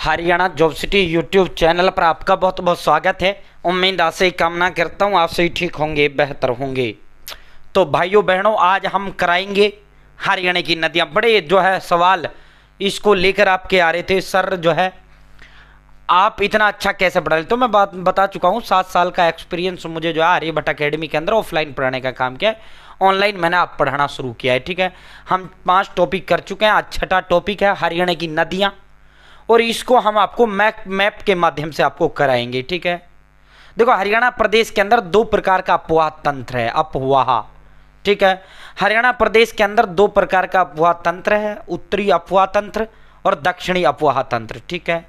Haryana job city YouTube channel पर आपका बहुत बहुत स्वागत है। उम्मीद आशा कामना करता हूँ आप सही ठीक होंगे, बेहतर होंगे। तो भाइयों बहनों, आज हम कराएंगे हरियाणा की नदियाँ। बड़े जो है सवाल इसको लेकर आपके आ रहे थे, सर जो है आप इतना अच्छा कैसे पढ़ा रहे। तो मैं बात बता चुका हूँ, 7 साल का एक्सपीरियंस मुझे जो है आर्यभट्ट अकेडमी के अंदर ऑफलाइन पढ़ाने का काम किया है। ऑनलाइन मैंने आप पढ़ाना शुरू किया है। ठीक है, हम 5 टॉपिक कर चुके हैं। आज छठा टॉपिक है हरियाणा की नदियाँ, और इसको हम आपको मैप के माध्यम से आपको कराएंगे। ठीक है, देखो हरियाणा प्रदेश के अंदर 2 प्रकार का अपवाह तंत्र है, अपवाह। ठीक है, हरियाणा प्रदेश के अंदर 2 प्रकार का अपवाह तंत्र है, उत्तरी अपवाह तंत्र और दक्षिणी अपवाह तंत्र। ठीक है,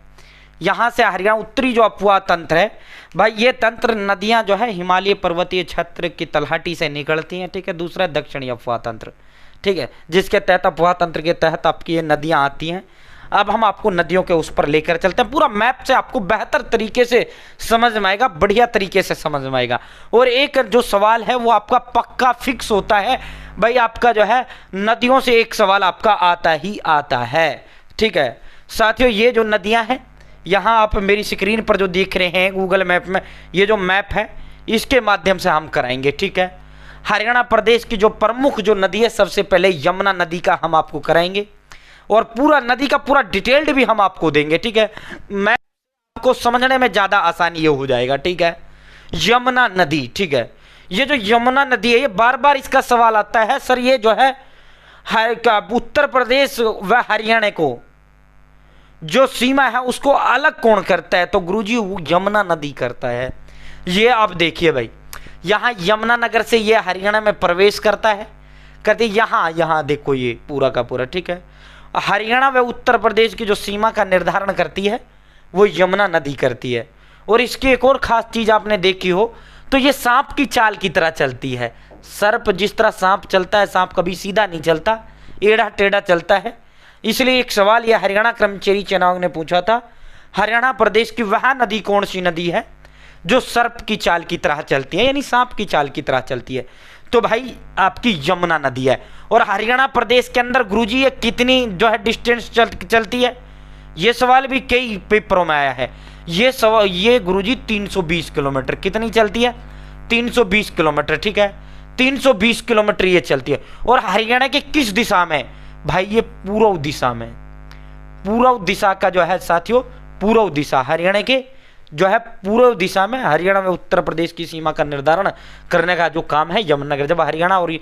यहाँ से हरियाणा उत्तरी जो अपवाह तंत्र है भाई, ये तंत्र नदियाँ जो है हिमालय पर्वतीय क्षेत्र की तलहटी से निकलती हैं। ठीक है, दूसरा दक्षिणी अपवाह तंत्र। ठीक है, जिसके तहत अपवाह तंत्र के तहत आपकी ये नदियाँ आती हैं। अब हम आपको नदियों के उस पर लेकर चलते हैं, पूरा मैप से आपको बेहतर तरीके से समझ में आएगा, बढ़िया तरीके से समझ में आएगा। और एक जो सवाल है वो आपका पक्का फिक्स होता है भाई, आपका जो है नदियों से एक सवाल आपका आता ही आता है। ठीक है साथियों, ये जो नदियां हैं यहाँ आप मेरी स्क्रीन पर जो देख रहे हैं गूगल मैप में, ये जो मैप है इसके माध्यम से हम कराएंगे। ठीक है, हरियाणा प्रदेश की जो प्रमुख जो नदी है, सबसे पहले यमुना नदी का हम आपको कराएंगे, और पूरा नदी का पूरा डिटेल्ड भी हम आपको देंगे। ठीक है, मैं आपको समझने में ज्यादा आसानी ये हो जाएगा। ठीक है, यमुना नदी। ठीक है, ये जो यमुना नदी है, ये बार बार इसका सवाल आता है, सर ये जो है उत्तर प्रदेश व हरियाणा को जो सीमा है उसको अलग कौन करता है, तो गुरुजी वो यमुना नदी करता है। ये आप देखिए भाई, यहाँ यमुनानगर से ये हरियाणा में प्रवेश करता है, कहते यहाँ देखो ये पूरा का पूरा। ठीक है, हरियाणा व उत्तर प्रदेश की जो सीमा का निर्धारण करती है वो यमुना नदी करती है। और इसकी एक और खास चीज आपने देखी हो तो ये सांप की चाल की तरह चलती है। सर्प जिस तरह सांप चलता है, सांप कभी सीधा नहीं चलता, एड़ा टेढ़ा चलता है। इसलिए एक सवाल यह हरियाणा कर्मचारी चुनाव ने पूछा था, हरियाणा प्रदेश की वह नदी कौन सी नदी है जो सर्प की चाल की तरह चलती है, यानी सांप की चाल की तरह चलती है, तो भाई आपकी यमुना नदी है। और हरियाणा प्रदेश के अंदर गुरुजी ये कितनी जो है डिस्टेंस चलती है, ये सवाल भी कई पेपरों में आया है। ये सवाल ये गुरुजी 320 किलोमीटर कितनी चलती है, 320 किलोमीटर। ठीक है, 320 किलोमीटर ये चलती है। और हरियाणा के किस दिशा में भाई, ये पूर्व दिशा में, पूर्व दिशा का जो है साथियों, पूर्व दिशा हरियाणा के जो है पूर्व दिशा में, हरियाणा में उत्तर प्रदेश की सीमा का निर्धारण करने का जो काम है यमुनानगर। जब हरियाणा और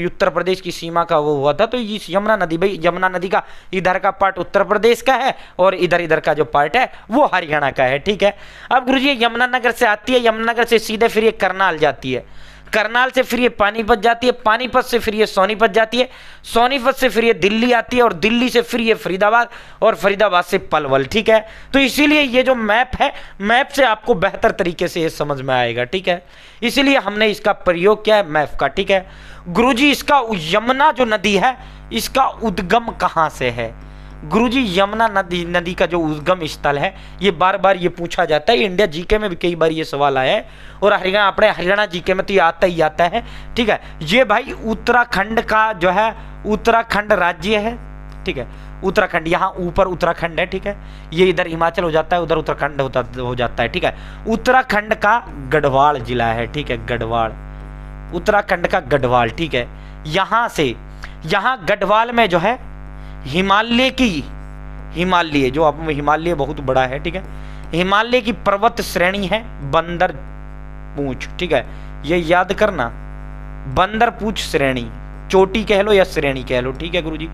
उत्तर प्रदेश की सीमा का वो हुआ था तो इस यमुना नदी, भाई यमुना नदी का इधर का पार्ट उत्तर प्रदेश का है और इधर का जो पार्ट है वो हरियाणा का है। ठीक है, अब गुरुजी यमुनानगर से आती है, यमुनानगर से सीधे फिर ये करनाल जाती है, करनाल से फिर ये पानीपत जाती है, पानीपत से फिर ये सोनीपत जाती है, सोनीपत से फिर ये दिल्ली आती है, और दिल्ली से फिर ये फरीदाबाद, और फरीदाबाद से पलवल। ठीक है, तो इसीलिए ये जो मैप है, मैप से आपको बेहतर तरीके से ये समझ में आएगा। ठीक है, इसीलिए हमने इसका प्रयोग किया है मैप का। ठीक है गुरुजी, इसका यमुना जो नदी है इसका उद्गम कहाँ से है, गुरुजी यमुना नदी का जो उद्गम स्थल है, ये बार बार ये पूछा जाता है। इंडिया जीके में भी कई बार ये सवाल आया है, और हरियाणा जीके में तो ये आता ही आता है। ठीक है, ये भाई उत्तराखंड का जो है, उत्तराखंड राज्य है। ठीक है, उत्तराखंड यहाँ ऊपर उत्तराखंड है। ठीक है, ये इधर हिमाचल हो जाता है, उधर उत्तराखंड हो जाता है। ठीक है, उत्तराखंड का गढ़वाल जिला है। ठीक है, गढ़वाल, उत्तराखंड का गढ़वाल। ठीक है, यहाँ से यहाँ गढ़वाल में जो है हिमालय जो आप, हिमालय बहुत बड़ा है। ठीक है, हिमालय की पर्वत श्रेणी है बंदर पूंछ। ठीक है, ये याद करना, बंदर पूंछ श्रेणी, चोटी कह लो या श्रेणी कह लो। ठीक है गुरुजी,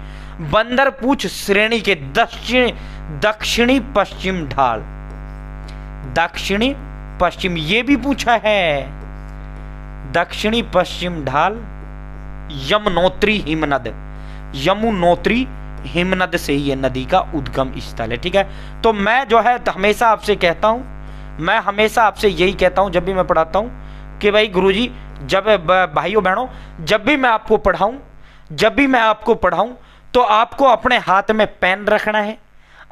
बंदर पूंछ श्रेणी के दक्षिणी पश्चिम ढाल, दक्षिणी पश्चिम, ये भी पूछा है, दक्षिणी पश्चिम ढाल यमुनोत्री हिमनद, यमुनोत्री हिमनद से ये नदी का उद्गम स्थल है। ठीक है, तो मैं जो है हमेशा आपसे कहता हूं, मैं हमेशा आपसे यही कहता हूं जब भी मैं पढ़ाता हूं कि भाई गुरुजी, जब भाइयों बहनों, जब भी मैं आपको पढ़ाऊं तो आपको अपने हाथ में पेन रखना है,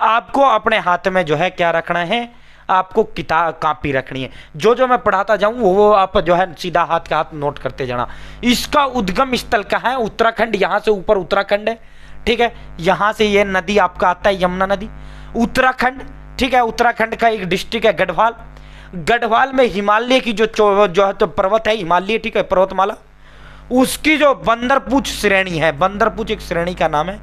आपको अपने हाथ में जो है क्या रखना है, आपको किताब कापी रखनी है। जो मैं पढ़ाता जाऊं वो आप जो है सीधा हाथ के हाथ नोट करते जाना। इसका उद्गम स्थल कहाँ है, उत्तराखंड, यहाँ से ऊपर उत्तराखंड है। ठीक है, यहां से ये नदी आपका आता है यमुना नदी, उत्तराखंड, ठीक है, उत्तराखंड का एक डिस्ट्रिक्ट है गढ़वाल। गढ़वाल में हिमालय की जो जो है तो पर्वत है हिमालय, ठीक है, पर्वतमाला, उसकी जो बंदरपूछ श्रेणी है, बंदरपूछ एक श्रेणी का नाम है,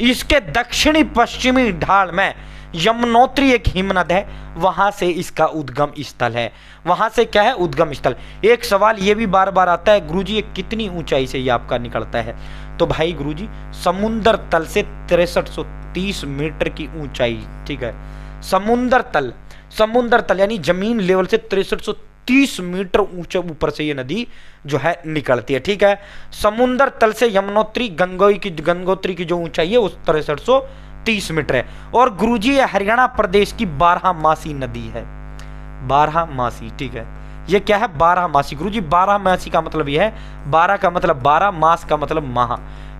इसके दक्षिणी पश्चिमी ढाल में यमुनोत्री एक हिमनद है, वहां से इसका उद्गम स्थल है। वहां से क्या है? उद्गम स्थल। एक सवाल ये भी बार बार आता है, गुरुजी ये कितनी ऊंचाई से ये आपका निकलता है? तो भाई गुरुजी समुद्र तल से 6330 मीटर की ऊंचाई, ठीक है, समुद्र तल यानी जमीन लेवल से 6330 मीटर ऊंचे ऊपर से ये नदी जो है निकलती है, ठीक है। समुद्र तल से यमुनोत्री गंगोत्री की जो ऊंचाई है उस 6330 मीटर है। और गुरुजी ये हरियाणा प्रदेश की 12मासी नदी है, 12मासी, ठीक है। ये क्या है? 12मासी। गुरुजी 12मासी का मतलब ये है, 12 का मतलब 12, मास का मतलब माह,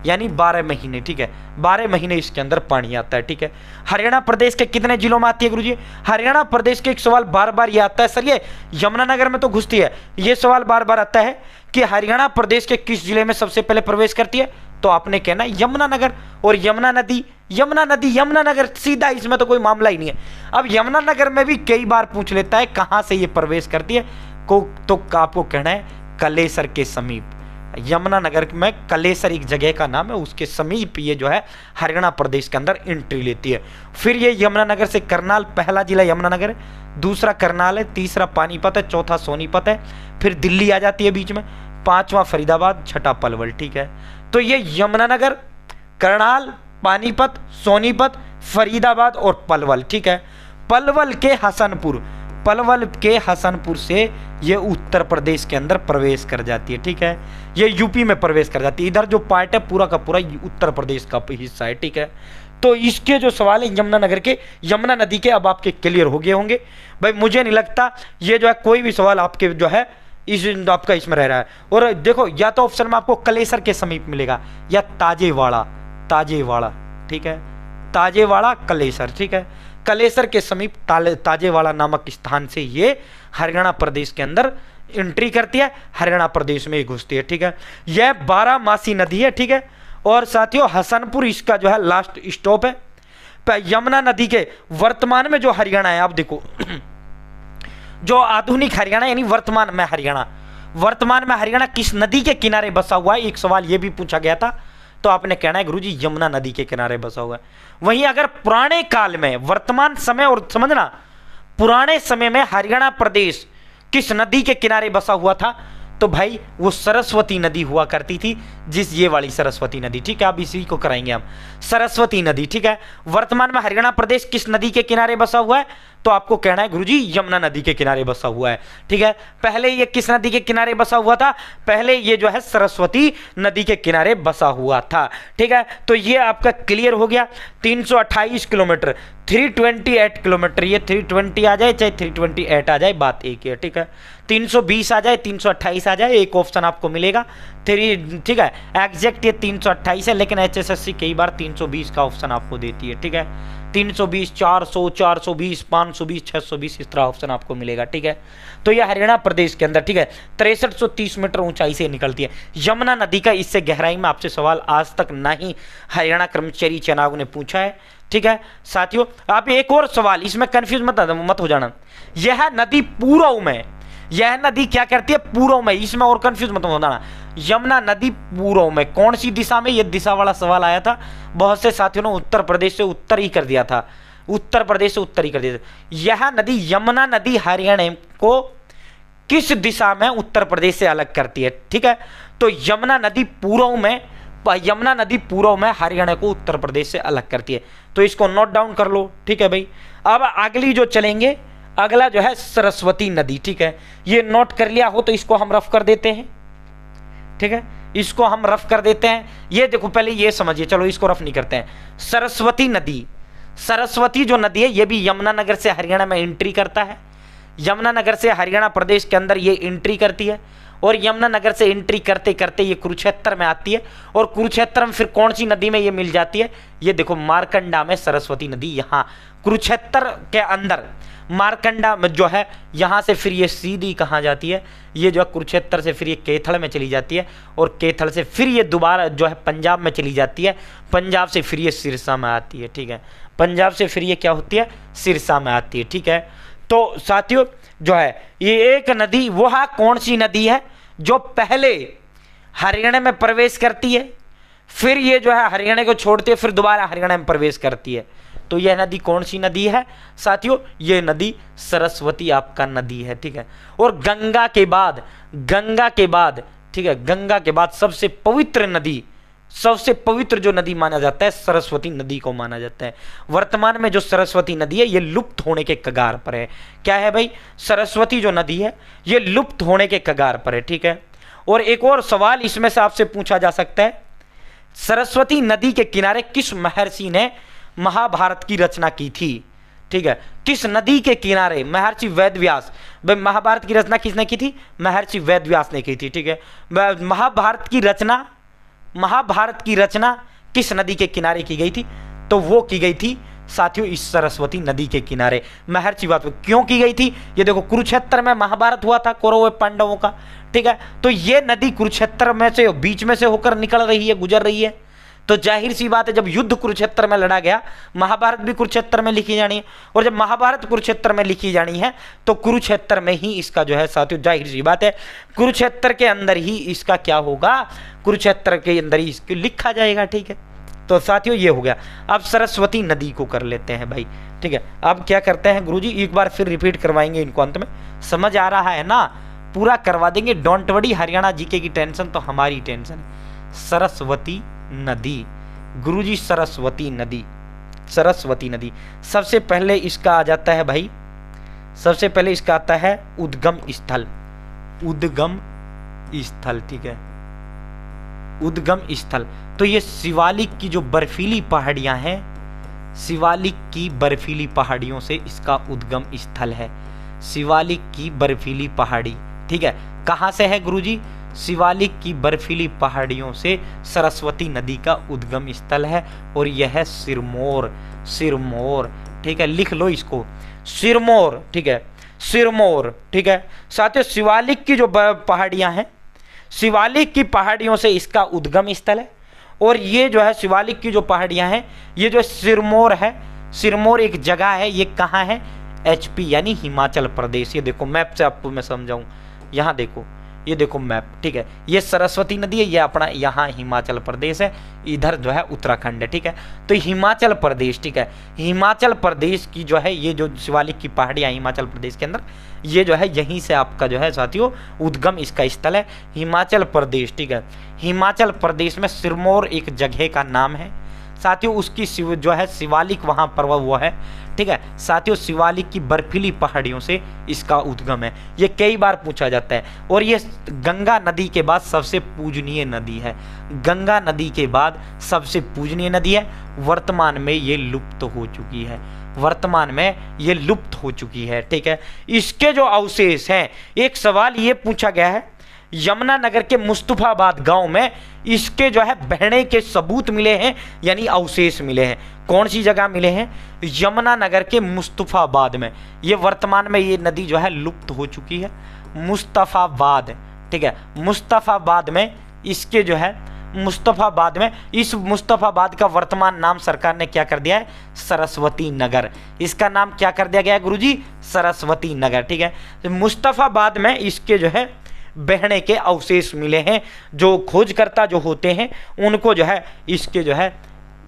यानी 12 महीने, ठीक है, 12 महीने इसके अंदर पानी आता है, ठीक है। हरियाणा प्रदेश के कितने जिलों में आती है गुरुजी? हरियाणा प्रदेश के एक सवाल बार बार ये आता है, सर ये यमुनानगर में तो घुसती है, ये सवाल बार बार आता है कि हरियाणा प्रदेश के किस जिले में सबसे पहले प्रवेश करती है? तो आपने कहना यमुनानगर। और यमुनानगर, सीधा, इसमें तो कोई मामला ही नहीं है। अब यमुनानगर में भी कई बार पूछ लेता है कहां से ये प्रवेश करती है, तो आपको कहना है कलेसर के समीप। यमुनानगर में कलेसर एक जगह का नाम है, उसके समीप ये जो है हरियाणा प्रदेश के अंदर एंट्री लेती है। फिर ये यमुनानगर से करनाल, पहला जिला यमुनानगर है, दूसरा करनाल है, तीसरा पानीपत है, चौथा सोनीपत है, फिर दिल्ली आ जाती है बीच में, पांचवा फरीदाबाद, छठा पलवल, ठीक है। तो ये यमुनानगर, करनाल, पानीपत, सोनीपत, फरीदाबाद और पलवल, ठीक है। पलवल के हसनपुर से ये उत्तर प्रदेश के अंदर प्रवेश कर जाती है, ठीक है। ये यूपी में प्रवेश कर जाती है। इधर जो पार्ट है पूरा का पूरा उत्तर प्रदेश का हिस्सा है, ठीक है। तो इसके जो सवाल है यमुनानगर के, यमुना नदी के, अब आपके क्लियर हो गए होंगे। भाई मुझे नहीं लगता ये जो है कोई भी सवाल आपके जो है आपका इसमें रह रहा है। और देखो, या तो ऑप्शन में आपको कलेसर के समीप मिलेगा या ताजेवाड़ा, ठीक है, ताजेवाड़ा, कलेसर, ठीक है। कलेसर के समीप ताजेवाड़ा नामक स्थान से ये हरियाणा प्रदेश के अंदर एंट्री करती है, हरियाणा प्रदेश में घुसती है, ठीक है। यह 12मासी नदी है, ठीक है। और साथियों हसनपुर इसका जो है लास्ट स्टॉप है। यमुना नदी के वर्तमान में जो हरियाणा है, आप देखो जो आधुनिक हरियाणा यानी वर्तमान में हरियाणा किस नदी के किनारे बसा हुआ है? एक सवाल यह भी पूछा गया था, तो आपने कहना है गुरुजी यमुना नदी के किनारे बसा हुआ है। वहीं अगर पुराने काल में, वर्तमान समय और समझना, पुराने समय में हरियाणा प्रदेश किस नदी के किनारे बसा हुआ था? तो भाई वो सरस्वती नदी हुआ करती थी, ये वाली सरस्वती नदी, ठीक है। अब इसी को कराएंगे हम, सरस्वती नदी, ठीक है। वर्तमान में हरियाणा प्रदेश किस नदी के किनारे बसा हुआ है? तो आपको कहना है गुरुजी यमुना नदी के किनारे बसा हुआ है, ठीक है। पहले ये किस नदी के किनारे बसा हुआ था? पहले ये जो है सरस्वती नदी के किनारे बसा हुआ था, ठीक है। तो ये आपका क्लियर हो गया। 328 किलोमीटर, 328 किलोमीटर, ये 320 आ जाए चाहे 328 आ जाए, बात एक ही है, ठीक है। 320 आ जाए, 328 आ जाए, एक ऑप्शन आपको मिलेगा, ठीक है। एग्जैक्ट ये 328 है, लेकिन HSSC कई बार 320 का ऑप्शन आपको देती है, ठीक है। 320, 400, 420, 520, 620, इस तरह ऑप्शन आपको मिलेगा, ठीक है। तो यह हरियाणा प्रदेश के अंदर, ठीक है, 6330 मीटर ऊंचाई से निकलती है यमुना नदी का। इससे गहराई में आपसे सवाल आज तक नहीं हरियाणा कर्मचारी चयन आयोग ने पूछा है, ठीक है। साथियों आप एक और सवाल, इसमें कंफ्यूज मत हो जाना, यह नदी पूर्व में, यह नदी क्या करती है? पूर्व में, इसमें और कंफ्यूज मत हो जाना। यमुना नदी पूर्व में, कौन सी दिशा में? यह दिशा वाला सवाल आया था, बहुत से साथियों ने उत्तर प्रदेश से उत्तर ही कर दिया था, उत्तर प्रदेश से उत्तर ही कर दिया था। यह नदी, यमुना नदी हरियाणा को किस दिशा में उत्तर प्रदेश से अलग करती है, ठीक है। तो यमुना नदी पूर्व में हरियाणा को उत्तर प्रदेश से अलग करती है, तो इसको नोट डाउन कर लो, ठीक है भाई। अब अगली जो चलेंगे, अगला जो है सरस्वती नदी, ठीक है। ये नोट कर लिया हो तो इसको हम रफ कर देते हैं, ठीक है, इसको हम रफ कर देते हैं। ये देखो पहले ये समझिए, चलो इसको रफ नहीं करते हैं। सरस्वती नदी, सरस्वती जो नदी है ये भी यमुनानगर से हरियाणा में एंट्री करता है, यमुनानगर से हरियाणा प्रदेश के अंदर ये एंट्री करती है। और यमुनानगर से एंट्री करते करते ये कुरुक्षेत्र में आती है, और कुरुक्षेत्र में फिर कौन सी नदी में ये मिल जाती है, ये देखो मारकंडा में सरस्वती नदी, यहाँ कुरुक्षेत्र के अंदर मारकंडा में जो है, यहाँ से फिर ये सीधी कहाँ जाती है, ये जो है कुरुक्षेत्र से फिर ये कैथल में चली जाती है, और कैथल से फिर ये दोबारा जो है पंजाब में चली जाती है, पंजाब से फिर ये सिरसा में आती है। ठीक है, पंजाब से फिर ये क्या होती है, सिरसा में आती है। ठीक है, तो साथियों जो है ये एक नदी वो है, कौन सी नदी है, जो पहले हरियाणा में प्रवेश करती है, फिर ये जो है हरियाणा को छोड़ती है, फिर दोबारा हरियाणा में प्रवेश करती है। तो यह नदी कौन सी नदी है साथियों, ये नदी सरस्वती आपका नदी है। ठीक है, और गंगा के बाद ठीक है, गंगा के बाद सबसे पवित्र नदी, सबसे पवित्र जो नदी माना जाता है, सरस्वती नदी को माना जाता है। वर्तमान में जो सरस्वती नदी है ये लुप्त होने के कगार पर है। क्या है भाई, सरस्वती जो नदी है ये लुप्त होने के कगार पर है। ठीक है, और एक और सवाल इसमें से आपसे पूछा जा सकता है, सरस्वती नदी के किनारे किस महर्षि ने महाभारत की रचना की थी। ठीक है, किस नदी के किनारे, महर्षि वेदव्यास। महाभारत की रचना किसने की थी, महर्षि वेदव्यास ने की थी। ठीक है, महाभारत की रचना किस नदी के किनारे की गई थी, तो वो की गई थी साथियों इस सरस्वती नदी के किनारे। महर्षि बात क्यों की गई थी, ये देखो कुरुक्षेत्र में महाभारत हुआ था कौरवों पांडवों का। ठीक है, तो ये नदी कुरुक्षेत्र में से बीच में से होकर निकल रही है, गुजर रही है, तो जाहिर सी बात है जब युद्ध कुरुक्षेत्र में लड़ा गया, महाभारत भी कुरुक्षेत्र में लिखी जानी है, और जब महाभारत कुरुक्षेत्र में लिखी जानी है तो कुरुक्षेत्र में ही इसका जो है साथियों, जाहिर सी बात है कुरुक्षेत्र के अंदर ही इसका क्या होगा, कुरुक्षेत्र के अंदर ही इसको लिखा जाएगा। ठीक है, तो साथियों ये हो गया। अब सरस्वती नदी को कर लेते हैं भाई। ठीक है, अब क्या करते हैं गुरुजी, एक बार फिर रिपीट करवाएंगे इनको, अंत में समझ आ रहा है ना, पूरा करवा देंगे, डोंट वरी। हरियाणा जीके की टेंशन तो हमारी टेंशन है। सरस्वती नदी गुरुजी, सरस्वती नदी, सरस्वती नदी सबसे पहले इसका आ जाता है भाई, सबसे पहले इसका आता है उद्गम स्थल, उद्गम स्थल। ठीक है, उद्गम स्थल, तो ये शिवालिक की जो बर्फीली पहाड़ियां हैं, शिवालिक की बर्फीली पहाड़ियों से इसका उद्गम स्थल है, शिवालिक की बर्फीली पहाड़ी। ठीक है, कहां से है गुरुजी, शिवालिक की बर्फीली पहाड़ियों से सरस्वती नदी का उद्गम स्थल है, और यह है सिरमौर, सिरमौर। ठीक है, लिख लो इसको, सिरमौर। ठीक है, सिरमौर। ठीक है, साथियों शिवालिक की जो पहाड़ियां हैं, शिवालिक की पहाड़ियों से इसका उद्गम स्थल है, और ये जो है शिवालिक की जो पहाड़ियां हैं, ये जो सिरमौर है, सिरमौर एक जगह है, ये कहाँ है, HP यानी हिमाचल प्रदेश। ये देखो मैप से आपको मैं समझाऊं, यहाँ देखो, ये देखो मैप। ठीक है, ये सरस्वती नदी है, ये अपना यहाँ हिमाचल प्रदेश है, इधर जो है उत्तराखंड है। ठीक है, तो हिमाचल प्रदेश, ठीक है, हिमाचल प्रदेश की जो है ये जो शिवालिक की पहाड़ियाँ हिमाचल प्रदेश के अंदर, ये जो है यहीं से आपका जो है साथियों उद्गम इसका स्थल है, हिमाचल प्रदेश। ठीक है, हिमाचल प्रदेश में सिरमौर एक जगह का नाम है साथियों, उसकी जो है शिवालिक वहाँ पर वो है। ठीक है साथियों, शिवालिक की बर्फीली पहाड़ियों से इसका उद्गम है, ये कई बार पूछा जाता है। और ये गंगा नदी के बाद सबसे पूजनीय नदी है, गंगा नदी के बाद सबसे पूजनीय नदी है। वर्तमान में ये लुप्त हो चुकी है, वर्तमान में ये लुप्त हो चुकी है। ठीक है, इसके जो अवशेष हैं, एक सवाल ये पूछा गया है, यमुनानगर के मुस्तफाबाद गांव में इसके जो है बहने के सबूत मिले हैं, यानी अवशेष मिले हैं। कौन सी जगह मिले हैं, यमुनानगर के मुस्तफाबाद में। ये वर्तमान में ये नदी जो है लुप्त हो चुकी है, मुस्तफाबाद। ठीक है, मुस्तफाबाद में इसके जो है, मुस्तफाबाद में, इस मुस्तफाबाद का वर्तमान नाम सरकार ने क्या कर दिया है, सरस्वती नगर। इसका नाम क्या कर दिया गया है गुरुजी, सरस्वती नगर। ठीक है, तो मुस्तफाबाद में इसके जो है बहने के अवशेष मिले हैं, जो खोजकर्ता जो होते हैं उनको जो है इसके जो है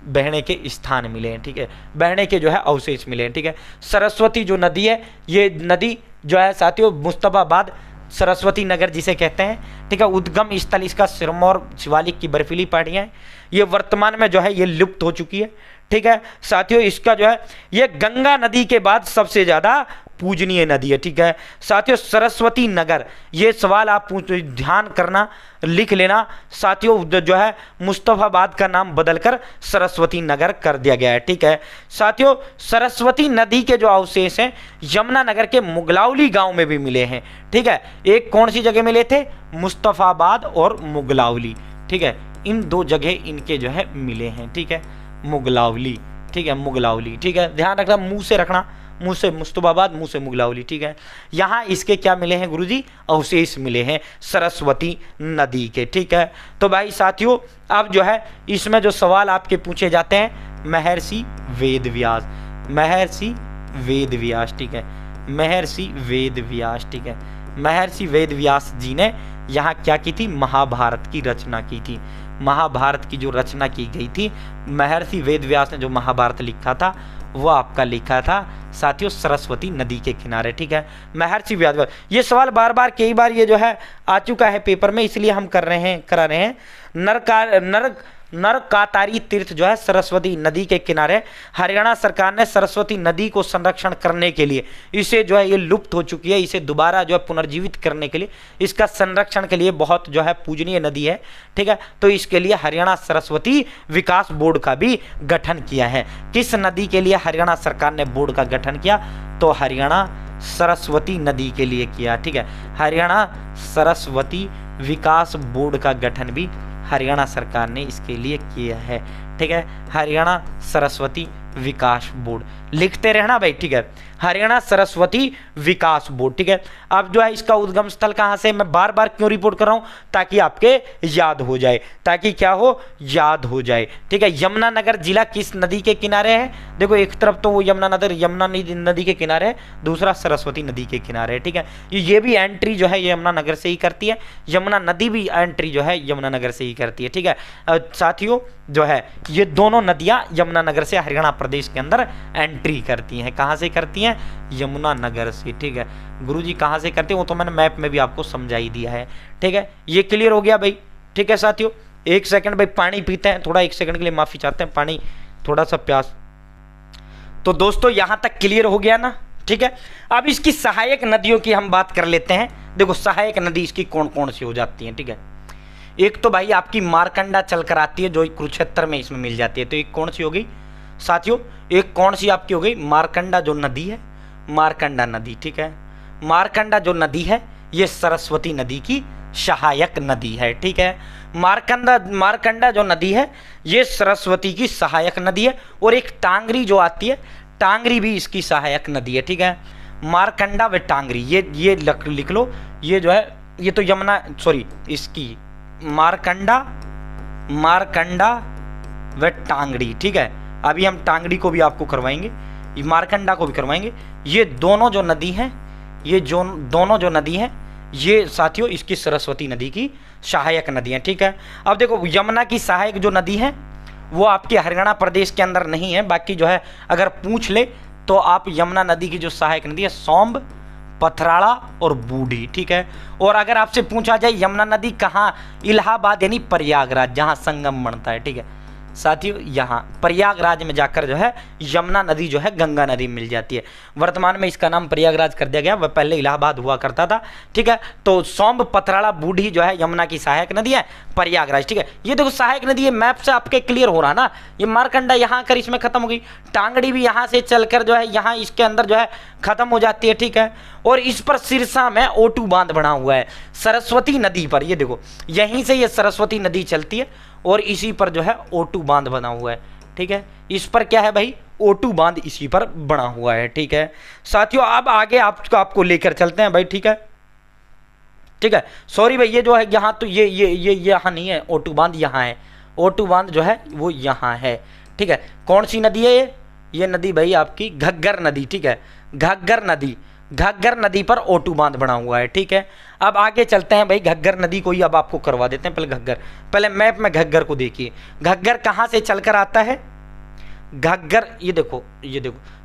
बहने के स्थान मिले हैं। ठीक है, बहने के जो है अवशेष मिले हैं। ठीक है, सरस्वती जो नदी है, ये नदी जो है साथियों मुस्तफाबाद सरस्वती नगर जिसे कहते हैं। ठीक है, उद्गम स्थल इसका सिरमौर शिवालिक की बर्फीली पहाड़ियाँ हैं, ये वर्तमान में जो है ये लुप्त हो चुकी है। ठीक है साथियों, इसका जो है ये गंगा नदी के बाद सबसे ज़्यादा पूजनीय नदी है। ठीक है साथियों, सरस्वती नगर, ये सवाल आप ध्यान करना, लिख लेना साथियों, जो है मुस्तफाबाद का नाम बदलकर सरस्वती नगर कर दिया गया है। ठीक है साथियों, सरस्वती नदी के जो अवशेष हैं यमुनानगर के मुगलावली गांव में भी मिले हैं। ठीक है, एक कौन सी जगह मिले थे, मुस्तफाबाद और मुगलावली। ठीक है, इन दो जगह इनके जो है मिले हैं। ठीक है, मुगलावली, ठीक है मुगलावली। ठीक है, ध्यान रखना, मुंह से रखना, मुंह से मुस्तफाबाद, मुंह से मुगलावली। ठीक है, यहाँ इसके क्या मिले हैं गुरुजी, अवशेष मिले हैं सरस्वती नदी के। ठीक है, तो भाई साथियों अब जो है इसमें जो सवाल आपके पूछे जाते हैं, महर्षि वेदव्यास, महर्षि वेदव्यास। ठीक है, महर्षि वेदव्यास। ठीक है, महर्षि वेदव्यास जी ने यहाँ क्या की थी, महाभारत की रचना की थी। महाभारत की जो रचना की गई थी, महर्षि वेदव्यास ने जो महाभारत लिखा था वो आपका लिखा था साथियों सरस्वती नदी के किनारे। ठीक है, महर्षि वेदव्यास। ये सवाल बार बार कई बार ये जो है आ चुका है पेपर में, इसलिए हम करा रहे हैं। नरकातारी तीर्थ जो है सरस्वती नदी के किनारे, हरियाणा सरकार ने सरस्वती नदी को संरक्षण करने के लिए, इसे जो है ये लुप्त हो चुकी है, इसे दोबारा जो है पुनर्जीवित करने के लिए, इसका संरक्षण के लिए बहुत जो है पूजनीय नदी है। ठीक है, तो इसके लिए हरियाणा सरस्वती विकास बोर्ड का भी गठन किया है। किस नदी के लिए हरियाणा सरकार ने बोर्ड का गठन किया, तो हरियाणा सरस्वती नदी के लिए किया। ठीक है, हरियाणा सरस्वती विकास बोर्ड का गठन भी हरियाणा सरकार ने इसके लिए किया है। ठीक है, हरियाणा सरस्वती विकास बोर्ड, लिखते रहना भाई। ठीक है, हरियाणा सरस्वती विकास बोर्ड। ठीक है, अब जो है इसका उद्गम स्थल कहाँ से, मैं बार बार क्यों रिपोर्ट कर रहा हूँ, ताकि आपके याद हो जाए, ताकि क्या हो, याद हो जाए। ठीक है, यमुनानगर जिला किस नदी के किनारे है, देखो एक तरफ तो वो यमुना नदी के किनारे है, दूसरा सरस्वती नदी के किनारे है। ठीक है, ये भी एंट्री जो है यमुनानगर से ही करती है, यमुना नदी भी एंट्री जो है यमुनानगर से ही करती है। ठीक है साथियों, जो है ये दोनों नदियां यमुनानगर से हरियाणा प्रदेश के अंदर एंट्री करती हैं। कहां से करती हैं, यमुनानगर से। ठीक है गुरुजी, कहां से करते हैं वो तो मैंने मैप में भी आपको समझा ही दिया है। ठीक है, ये क्लियर हो गया भाई। ठीक है साथियों, एक सेकंड भाई पानी पीते हैं थोड़ा, एक सेकंड के लिए माफी चाहते हैं, पानी थोड़ा सा प्यास। तो दोस्तों यहां तक क्लियर हो गया ना। ठीक है, अब इसकी सहायक नदियों की हम बात कर लेते हैं। देखो सहायक नदी इसकी कौन कौन सी हो जाती है। ठीक है, एक तो भाई आपकी मारकंडा चलकर आती है, जो कुरुक्षेत्र में इसमें मिल जाती है, तो एक कौन सी हो गई साथियों, एक कौन सी आपकी हो गई, मारकंडा जो नदी है, मारकंडा नदी। ठीक है, मारकंडा जो नदी है ये सरस्वती नदी की सहायक नदी है। ठीक है, मारकंडा जो नदी है ये सरस्वती की सहायक नदी है, और एक टांगरी जो आती है, टांगरी भी इसकी सहायक नदी है। ठीक है, मारकंडा व टांगरी, ये लिख लो, ये जो है ये तो यमुना, सॉरी इसकी मारकंडा व टांगड़ी। ठीक है, अभी हम टांगड़ी को भी आपको करवाएंगे, मारकंडा को भी करवाएंगे। ये दोनों जो नदी हैं, दोनों जो नदी हैं ये साथियों इसकी सरस्वती नदी की सहायक नदी है। ठीक है, अब देखो यमुना की सहायक जो नदी है वो आपके हरियाणा प्रदेश के अंदर नहीं है, बाकी जो है अगर पूछ ले तो आप यमुना नदी की जो सहायक नदी है, सोम्ब, पथराड़ा और बूढ़ी। ठीक है, और अगर आपसे पूछा जाए यमुना नदी कहाँ, इलाहाबाद यानी प्रयागराज जहाँ संगम बनता है। ठीक है साथियों, यहाँ प्रयागराज में जाकर जो है यमुना नदी जो है गंगा नदी मिल जाती है। वर्तमान में इसका नाम प्रयागराज कर दिया गया, वह पहले इलाहाबाद हुआ करता था। ठीक है, तो सोम्ब, पथराड़ा, बूढ़ी जो है यमुना की सहायक नदी है, प्रयागराज। ठीक है, ये देखो सहायक नदी है, मैप से आपके क्लियर हो रहा ना। ये मारकंडा यहाँ आकर इसमें खत्म हो गई, टांगड़ी भी यहाँ से चलकर जो है यहाँ इसके अंदर जो है खत्म हो जाती है। ठीक है, और इस पर सिरसा में O2 बांध बना हुआ है सरस्वती नदी पर। ये देखो यहीं से ये सरस्वती नदी चलती है और इसी पर जो है O2 बांध बना हुआ है। ठीक है, इस पर क्या है भाई, O2 बांध इसी पर बना हुआ है। ठीक है साथियों, अब आगे आपको लेकर चलते हैं भाई। ठीक है, ठीक है, सॉरी भाई, ये जो है यहाँ तो ये यहाँ नहीं है, O2 बांध यहाँ है, O2 बांध जो है वो यहाँ है। ठीक है, कौन सी नदी है ये नदी भाई आपकी घग्गर नदी। ठीक है, घग्गर नदी पर O2 बांध बना हुआ है। ठीक है, अब आगे चलते हैं भाई, घग्गर नदी को ही अब आपको करवा देते हैं। पहले मैप में घग्गर को देखिए, घग्गर कहाँ से चलकर आता है, घग्गर ये देखो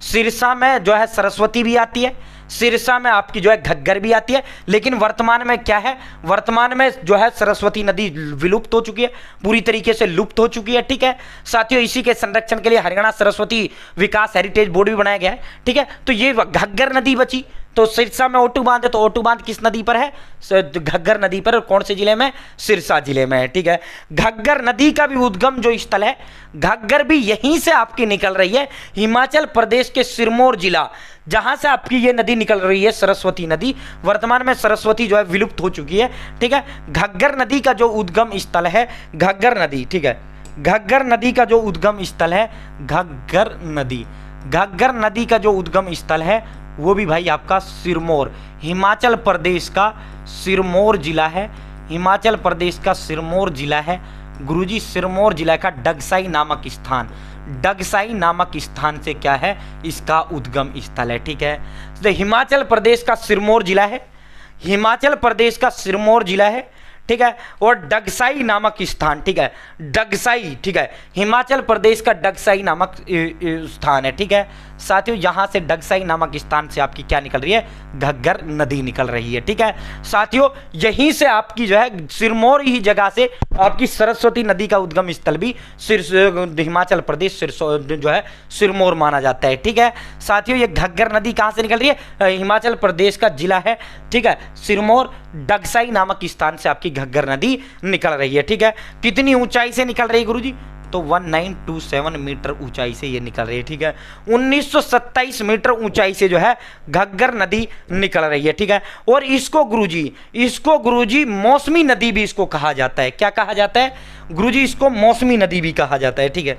सिरसा में जो है सरस्वती भी आती है, सिरसा में आपकी जो है घग्गर भी आती है, लेकिन वर्तमान में क्या है, वर्तमान में जो है सरस्वती नदी विलुप्त हो चुकी है, पूरी तरीके से लुप्त हो चुकी है। ठीक है साथियों, इसी के संरक्षण के लिए हरियाणा सरस्वती विकास हेरिटेज बोर्ड भी बनाया गया है। ठीक है, तो ये घग्गर नदी बची। तो सिरसा में ओटू बांध है, तो ओटू बांध किस नदी पर है, घग्गर नदी पर। कौन से जिले में, सिरसा जिले में है। ठीक है, घग्गर नदी का भी उद्गम जो स्थल है, घग्गर भी यहीं से आपकी निकल रही है, हिमाचल प्रदेश के सिरमौर जिला, जहां से आपकी ये नदी निकल रही है, सरस्वती नदी। वर्तमान में सरस्वती जो है विलुप्त हो चुकी है। ठीक है, घग्गर नदी का जो उद्गम स्थल है, घग्गर नदी, ठीक है, घग्गर नदी का जो उद्गम स्थल है, घग्गर नदी का जो उद्गम स्थल है वो भी भाई आपका सिरमौर, हिमाचल प्रदेश का सिरमौर जिला है, हिमाचल प्रदेश का सिरमौर जिला है गुरुजी। सिरमौर जिला का डगसाई नामक स्थान, डगसाई नामक स्थान से क्या है, इसका उद्गम स्थल है। ठीक है, तो हिमाचल प्रदेश का सिरमौर जिला है, हिमाचल प्रदेश का सिरमौर जिला है। ठीक है, और डगसाई नामक स्थान, ठीक है, डगसाई, ठीक है, हिमाचल प्रदेश का डगसाई नामक स्थान है। ठीक है साथियों, यहां से डगसाई नामक स्थान से आपकी क्या निकल रही है, घग्गर नदी निकल रही है। ठीक है साथियों, यहीं से आपकी जो है सिरमौर ही जगह से आपकी सरस्वती नदी का उद्गम स्थल भी हिमाचल प्रदेश जो है सिरमौर माना जाता है। ठीक है साथियों, ये घग्गर नदी कहां से निकल रही है, हिमाचल प्रदेश का जिला है, ठीक है, सिरमौर, डगसाई नामक स्थान से आपकी घग्गर नदी निकल रही है। ठीक है, कितनी ऊंचाई से निकल रही है गुरुजी, तो 1927 मीटर ऊंचाई से ये निकल रही है। ठीक है, 1927 मीटर ऊंचाई से जो है घग्गर नदी निकल रही है। ठीक है, और इसको गुरुजी मौसमी नदी भी इसको कहा जाता है। क्या कहा जाता है गुरुजी, इसको मौसमी नदी भी कहा जाता है। ठीक है,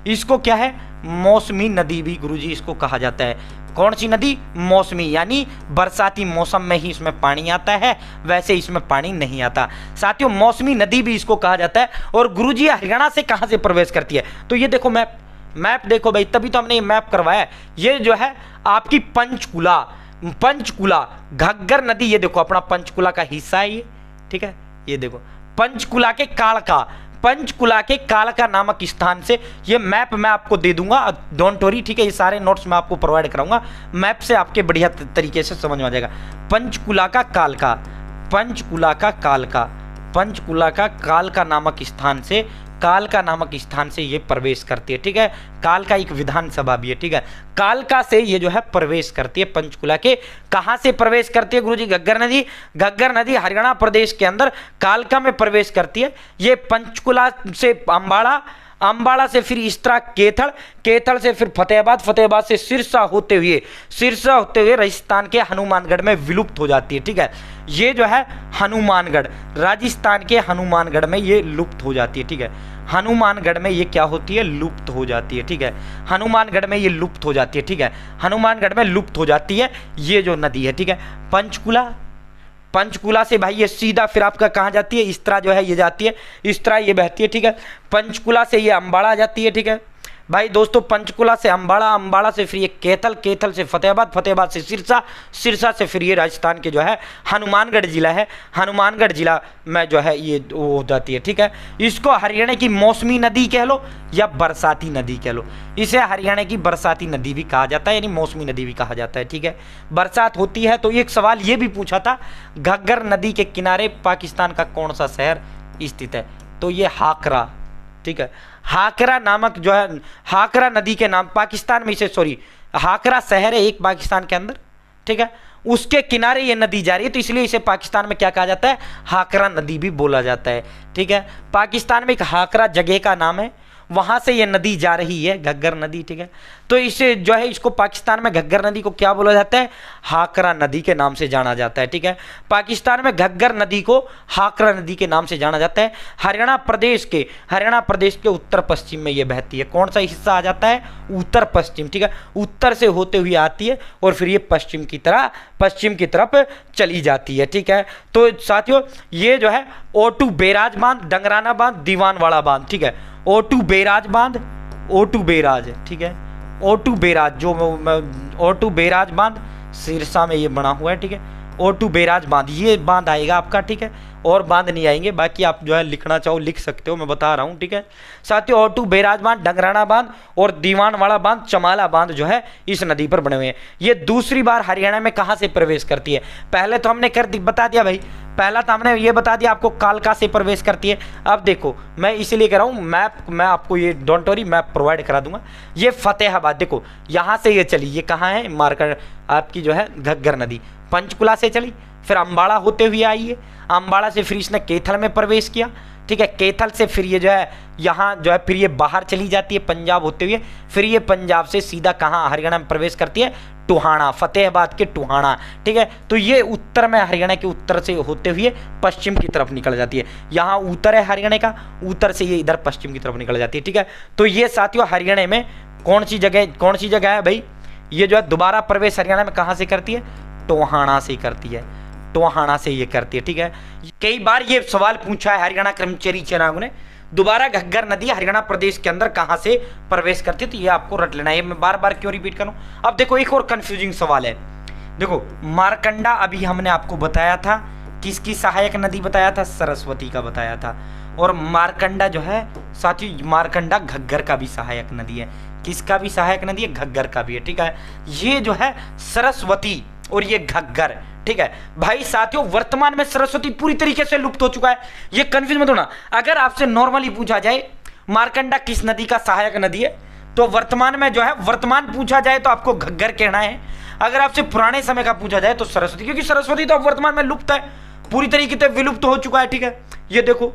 इसको क्या है, मौसमी नदी भी गुरुजी इसको कहा जाता है। कौन सी नदी, मौसमी, यानी बरसाती मौसम में ही इसमें पानी आता है, वैसे इसमें पानी नहीं आता। साथियों, मौसमी नदी भी इसको कहा जाता है। और गुरुजी हरियाणा से कहां से प्रवेश करती है, तो ये देखो मैप देखो भाई, तभी तो हमने ये मैप करवाया है। ये जो है आपकी पंचकुला घग्गर नदी, ये देखो अपना पंचकुला का हिस्सा है ये। ठीक है, ये देखो पंचकुला के कालका नामक स्थान से, ये मैप मैं आपको दे दूंगा, डोंट वरी। ठीक है, ये सारे नोट्स मैं आपको प्रोवाइड कराऊंगा, मैप से आपके बढ़िया तरीके से समझ में आ जाएगा। पंचकुला का कालका नामक स्थान से ये प्रवेश करती है। ठीक है, कालका एक विधानसभा भी है। ठीक है, कालका से ये जो है प्रवेश करती है, पंचकुला के कहां से प्रवेश करती है गुरुजी, घग्गर नदी हरियाणा प्रदेश के अंदर कालका में प्रवेश करती है। ये पंचकुला से अंबाड़ा से फिर इस्तरा, केथल से फिर फतेहाबाद से सिरसा होते हुए राजस्थान के हनुमानगढ़ में विलुप्त हो जाती है। ठीक है, ये जो है हनुमानगढ़, राजस्थान के हनुमानगढ़ में ये लुप्त हो जाती है। ठीक है, हनुमानगढ़ में ये क्या होती है, लुप्त हो जाती है। ठीक है, हनुमानगढ़ में ये लुप्त हो जाती है। ठीक है, हनुमानगढ़ में लुप्त हो जाती है ये जो नदी है। ठीक है, पंचकुला से भाई ये सीधा फिर आपका कहाँ जाती है, इस्तरा जो है ये जाती है, इस्तरा ये बहती है। ठीक है, पंचकुला से ये अंबाड़ा जाती है। ठीक है भाई दोस्तों, पंचकुला से अंबाड़ा से फिर ये केथल से फतेहाबाद से सिरसा से फिर ये राजस्थान के जो है हनुमानगढ़ जिला है, हनुमानगढ़ जिला में जो है ये वो हो जाती है। ठीक है, इसको हरियाणा की मौसमी नदी कह लो या बरसाती नदी कह लो, इसे हरियाणा की बरसाती नदी भी कहा जाता है, यानी मौसमी नदी भी कहा जाता है। ठीक है, बरसात होती है। तो एक सवाल ये भी पूछा था, घग्गर नदी के किनारे पाकिस्तान का कौन सा शहर स्थित है, तो ये हाकरा। ठीक है, हाकरा नामक जो है, हाकरा नदी के नाम पाकिस्तान में हाकरा शहर है एक पाकिस्तान के अंदर। ठीक है, उसके किनारे ये नदी जा रही है, तो इसलिए इसे पाकिस्तान में क्या कहा जाता है, हाकरा नदी भी बोला जाता है। ठीक है, पाकिस्तान में एक हाकरा जगह का नाम है, वहां से ये नदी जा रही है, घग्गर नदी। ठीक है, तो इसे जो है इसको पाकिस्तान में घग्गर नदी को क्या बोला जाता है, हाकरा नदी के नाम से जाना जाता है। ठीक है, पाकिस्तान में घग्गर नदी को हाकरा नदी के नाम से जाना जाता है। हरियाणा प्रदेश के उत्तर पश्चिम में ये बहती है। कौन सा हिस्सा आ जाता है, उत्तर पश्चिम। ठीक है, उत्तर से होते हुए आती है और फिर ये पश्चिम की तरफ चली जाती है। ठीक है, तो साथियों ये जो है ओटू बैराज बांध, डंगराना बांध, दीवानवाड़ा बांध। ठीक है, ओटू बैराज बांध, ठीक है, ओटू बैराज बांध सिरसा में ये बना हुआ है। ठीक है, O2 बैराज बांध, ये बांध आएगा आपका, ठीक है। और बांध नहीं आएंगे, बाकी आप जो है लिखना चाहो लिख सकते हो, मैं बता रहा हूँ, ठीक है। साथियों O2 बैराज बांध, डंगराना बांध और दीवानवाड़ा बांध, चमाला बांध जो है इस नदी पर बने हुए हैं। ये दूसरी बार हरियाणा में कहाँ से प्रवेश करती है? पहले तो हमने बता दिया भाई, पहला तो हमने ये बता दिया आपको कालका से प्रवेश करती है। अब देखो मैं इसीलिए कह रहा हूँ मैप, मैं आपको ये डोंट वरी मैप प्रोवाइड करा दूंगा। ये फतेहाबाद, देखो यहाँ से ये चली, ये कहाँ है मार्कर आपकी जो है घग्गर नदी, पंचकुला से चली, फिर अम्बाड़ा होते हुए आई है, अम्बाड़ा से फिर इसने कैथल में प्रवेश किया, ठीक है। कैथल से फिर ये जो है यहाँ जो है फिर ये बाहर चली जाती है पंजाब होते हुए, फिर ये पंजाब से सीधा कहाँ हरियाणा में प्रवेश करती है, टोहाना, फतेहाबाद के टोहाना, ठीक है। तो ये उत्तर में हरियाणा के उत्तर से होते हुए पश्चिम की तरफ निकल जाती है। यहाँ उत्तर है हरियाणा का, उत्तर से ये इधर पश्चिम की तरफ निकल जाती है, ठीक है। तो ये साथियों हरियाणा में कौन सी जगह है भाई? ये जो है दोबारा प्रवेश हरियाणा में कहाँ से करती है? टोहाना से करती है, टोहाना से ये करती है, ठीक है। कई बार ये सवाल पूछा है हरियाणा कर्मचारी चुनाव ने, दोबारा घग्गर नदी हरियाणा प्रदेश के अंदर कहां से प्रवेश करती है? तो ये आपको रट लेना है। मैं बार बार क्यों रिपीट करूं? अब देखो एक और कंफ्यूजिंग सवाल है, देखो मारकंडा अभी हमने आपको बताया था, किसकी सहायक नदी बताया था? सरस्वती का बताया था। और मारकंडा जो है साथी, मारकंडा घग्गर का भी सहायक नदी है। किसका भी सहायक नदी है? घग्गर का भी है, ठीक है। ये जो है सरस्वती और ये घग्गर, ठीक है भाई। साथियों वर्तमान में सरस्वती पूरी तरीके से लुप्त हो चुका है, ये कंफ्यूज मत होना। अगर आपसे नॉर्मली पूछा जाए मारकंडा किस नदी का सहायक नदी है, तो वर्तमान में जो है वर्तमान पूछा जाए तो आपको घग्गर कहना है। अगर आपसे पुराने समय का पूछा जाए तो सरस्वती, क्योंकि सरस्वती तो वर्तमान में लुप्त है, पूरी तरीके से विलुप्त हो चुका है, ठीक है। ये देखो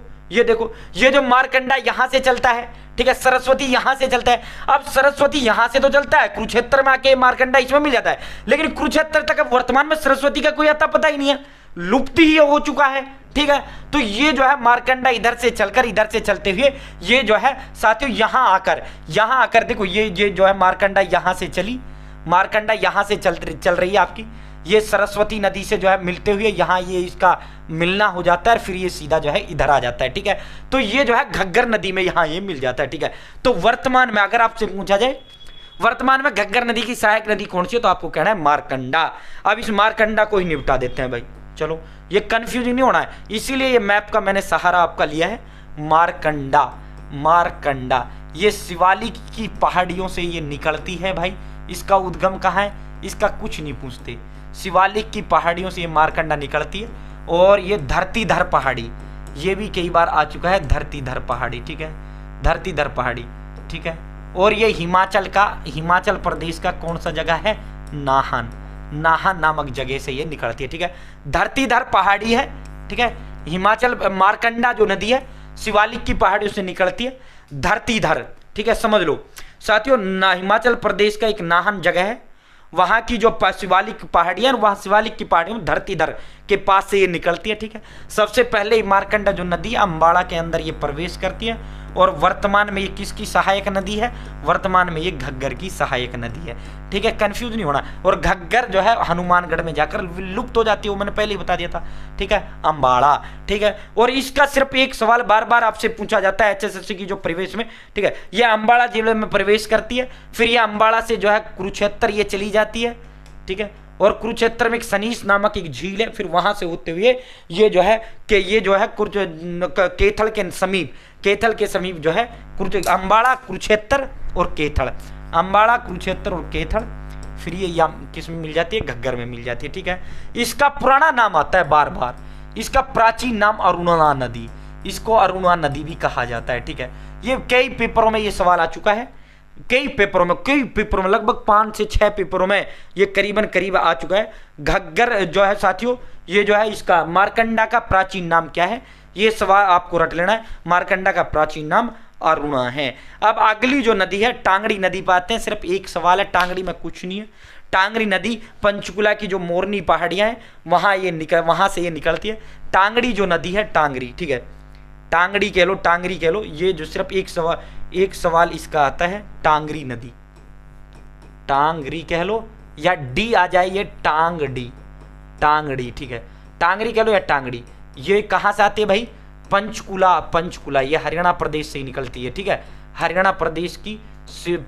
ये जो मारकंडा यहां से चलता है, ठीक है, सरस्वती यहां से चलता है। अब सरस्वती यहां से तो चलता है, कुरुक्षेत्र में आके मारकंडा इसमें मिल जाता है, लेकिन कुरुक्षेत्र तक अब वर्तमान में सरस्वती का कोई अता पता ही नहीं है, लुप्त ही हो चुका है, ठीक है। तो ये जो है मारकंडा इधर से चलकर इधर से चलते हुए ये जो है साथियों यहां आकर देखो ये जो है मारकंडा यहां से चली, मारकंडा यहां से चल रही है आपकी, ये सरस्वती नदी से जो है मिलते हुए यहाँ ये इसका मिलना हो जाता है, फिर ये सीधा जो है इधर आ जाता है, ठीक है। तो ये जो है घग्गर नदी में यहाँ ये मिल जाता है, ठीक है। तो वर्तमान में अगर आपसे पूछा जाए वर्तमान में घग्गर नदी की सहायक नदी कौन सी है, तो आपको कहना है मारकंडा। अब इस मारकंडा को ही निपटा देते हैं भाई, चलो ये कंफ्यूजिंग नहीं होना है, इसीलिए ये मैप का मैंने सहारा आपका लिया है। मारकंडा ये शिवालिक की पहाड़ियों से ये निकलती है भाई। इसका उद्गम कहाँ है? इसका कुछ नहीं पूछते, शिवालिक की पहाड़ियों से ये मारकंडा निकलती है। और ये धरतीधर पहाड़ी, ये भी कई बार आ चुका है, धरतीधर पहाड़ी, ठीक है, धरतीधर पहाड़ी, ठीक है। और ये हिमाचल प्रदेश का कौन सा जगह है? नाहन नामक जगह से ये निकलती है, ठीक है। धरतीधर पहाड़ी है, ठीक है। हिमाचल मारकंडा जो नदी है शिवालिक की पहाड़ियों से निकलती है, धरतीधर, ठीक है, समझ लो साथियों। हिमाचल प्रदेश का एक नाहन जगह है, वहां की जो शिवालिक पहाड़ियां, वहां शिवालिक की पहाड़ियों में धरतीधर के पास से ये निकलती है, ठीक है। सबसे पहले मारकंडा जो नदी है अम्बाड़ा के अंदर ये प्रवेश करती है, और वर्तमान में ये किसकी सहायक नदी है? वर्तमान में ये घग्गर की सहायक नदी है, ठीक है, कंफ्यूज नहीं होना। और घग्गर जो है हनुमानगढ़ में जाकर लुप्त हो जाती है, वो मैंने पहले ही बता दिया था, ठीक है, अम्बाड़ा, ठीक है। और इसका सिर्फ एक सवाल बार बार आपसे पूछा जाता है HSSC की जो प्रवेश में, ठीक है, ये अम्बाड़ा जिले में प्रवेश करती है, फिर ये अम्बाड़ा से जो है कुरुक्षेत्र ये चली जाती है, ठीक है। और कुरुक्षेत्र में एक सनीस नामक एक झील है, फिर वहां से होते हुए ये जो है कैथल के समीप जो है अम्बाड़ा, कुरुक्षेत्र और कैथल, अम्बाड़ा, कुरुक्षेत्र और कैथल, फिर ये किस में मिल जाती है? घग्गर में मिल जाती है, ठीक है। इसका पुराना नाम आता है बार बार, इसका प्राचीन नाम अरुणा नदी, इसको अरुणा नदी भी कहा जाता है, ठीक है। ये कई पेपरों में ये सवाल आ चुका है, कई पेपरों में लगभग 5 से 6 पेपरों में ये करीब आ चुका है। घग्गर जो है साथियों, ये जो है इसका मारकंडा का प्राचीन नाम क्या है? ये सवाल आपको रट लेना है। मारकंडा का प्राचीन नाम अरुणा है। अब अगली जो नदी है टांगड़ी नदी पाते हैं, सिर्फ एक सवाल है, टांगड़ी में कुछ नहीं है। टांगड़ी नदी पंचकुला की जो मोरनी पहाड़ियां हैं वहां से ये निकलती है। टांगड़ी जो नदी है, टांगरी, ठीक है, टांगड़ी कह लो, ये जो सिर्फ एक सवाल इसका आता है, टांगरी नदी, टांगरी कह लो या डी आ जाए, ये टांगड़ी, ठीक है, टांगरी कह लो या टांगड़ी। ये कहां से आती है भाई? पंचकुला, ये हरियाणा प्रदेश से ही निकलती है, ठीक है। हरियाणा प्रदेश की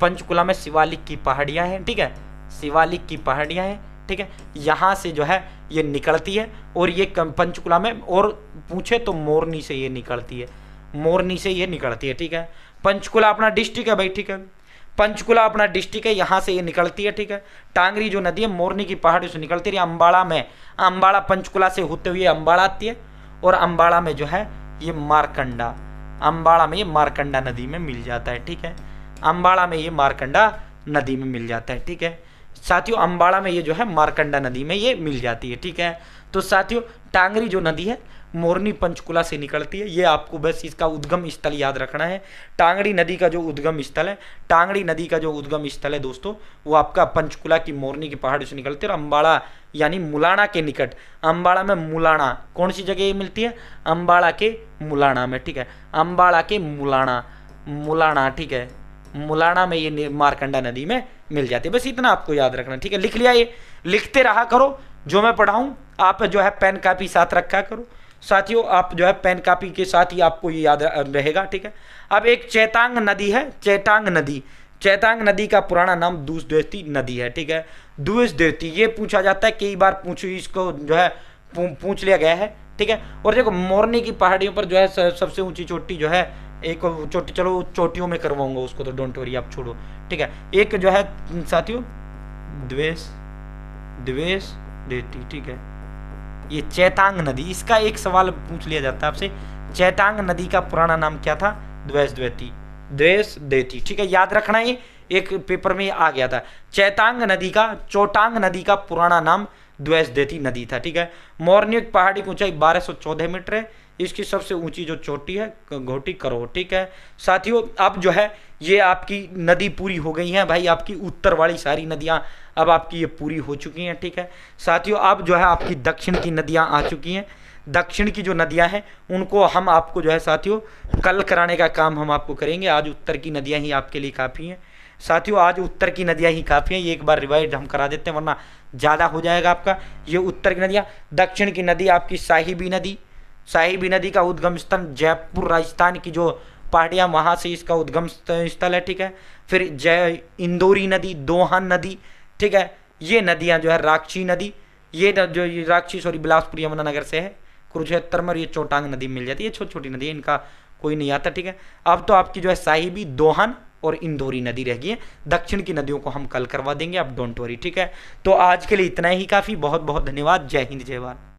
पंचकुला में शिवालिक की पहाड़ियां हैं, ठीक है, शिवालिक की पहाड़ियां हैं, ठीक है, यहाँ से जो है ये निकलती है और ये पंचकुला में, और पूछे तो मोरनी से ये निकलती है, मोरनी से ये निकलती है। ठीक है, पंचकुला अपना डिस्ट्रिक्ट है भाई। ठीक है, पंचकुला अपना डिस्ट्रिक्ट है, यहाँ से ये निकलती है। ठीक है, टांगरी जो नदी है मोरनी की पहाड़ी से निकलती है, अम्बाड़ा में, अम्बाड़ा पंचकुला से होते हुए अम्बाड़ा आती है और अम्बाड़ा में जो है ये मारकंडा, अम्बाड़ा में ये मारकंडा नदी में मिल जाता है। ठीक है, अम्बाड़ा में ये मारकंडा नदी में मिल जाता है। ठीक है साथियों, अम्बाड़ा में ये जो है मारकंडा नदी में ये मिल जाती है। ठीक है, तो साथियों टांगरी जो नदी है मोरनी पंचकुला से निकलती है, ये आपको बस इसका उद्गम स्थल याद रखना है। टांगड़ी नदी का जो उद्गम स्थल है, टांगड़ी नदी का जो उद्गम स्थल है दोस्तों, वो आपका पंचकुला की मोरनी की पहाड़ी से निकलती है और अम्बाड़ा यानी मुलाना के निकट, अम्बाड़ा में मुलाना, कौन सी जगह ये मिलती है? अम्बाड़ा के मुलाना में। ठीक है, अम्बाड़ा के मुलाना, मुलाना, ठीक है, मुलाना में ये मारकंडा नदी में मिल जाती है। बस इतना आपको याद रखना। ठीक है, लिख लिया, ये लिखते रहा करो, जो मैं पढ़ाऊं आप जो है पेन कापी साथ रखा करो साथियों, आप जो है पेन कापी के साथ ही आपको ये याद रहेगा। ठीक है, अब एक चैतांग नदी है, चैतांग नदी, चैतांग नदी का पुराना नाम दूषदेवती नदी है। ठीक है, दूषदेवती, ये पूछा जाता है, कई बार पूछो, इसको जो है पूछ लिया गया है। ठीक है, और देखो मोरनी की पहाड़ियों पर जो है सबसे ऊंची चोटी जो है, एक चोटी, चलो चोटियों में करवाऊंगा उसको, तो डोंट वरी, आप छोड़ो। ठीक है, एक जो है साथियों द्वेष देती। ठीक है, ये चैतांग नदी, इसका एक सवाल पूछ लिया जाता है आपसे, चैतांग नदी का पुराना नाम क्या था? द्वेष देती। ठीक है, याद रखना, ये एक पेपर में आ गया था। चैतांग नदी का, चोटांग नदी का पुराना नाम द्वेष देती नदी था। ठीक है, मोरनी पहाड़ी की ऊंचाई 1214 मीटर है, इसकी सबसे ऊंची जो चोटी है घोटी करो। ठीक है साथियों, अब जो है ये आपकी नदी पूरी हो गई है भाई, आपकी उत्तर वाली सारी नदियां अब आपकी ये पूरी हो चुकी हैं। ठीक है साथियों, अब जो है आपकी दक्षिण की नदियां आ चुकी हैं। दक्षिण की जो नदियां हैं उनको हम आपको जो है साथियों कल कराने का काम हम आपको करेंगे। आज उत्तर की नदियां ही आपके लिए काफ़ी हैं साथियों, आज उत्तर की नदियां ही काफ़ी हैं। ये एक बार रिवाइज हम करा देते हैं, वरना ज़्यादा हो जाएगा आपका। ये उत्तर की नदियाँ, दक्षिण की नदी आपकी साहिबी नदी, साहिबी नदी का उद्गम स्थल जयपुर राजस्थान की जो पहाड़ियाँ, वहाँ से इसका उद्गम स्थल है। ठीक है, फिर इंदौरी नदी, दोहन नदी, ठीक है, ये नदियाँ जो है राक्षी नदी, ये जो राक्षी सॉरी बिलासपुर यमुनानगर से है, कुरुक्षेत्र में, और ये चोटांग नदी मिल जाती है। ये छोटी छोटी नदी है, इनका कोई नहीं आता। ठीक है, अब तो आपकी जो है साहिबी, दोहन और इंदौरी नदी रह गई है। दक्षिण की नदियों को हम कल करवा देंगे, आप डोंट वरी। ठीक है, तो आज के लिए इतना ही काफ़ी। बहुत बहुत धन्यवाद। जय हिंद, जय भारत।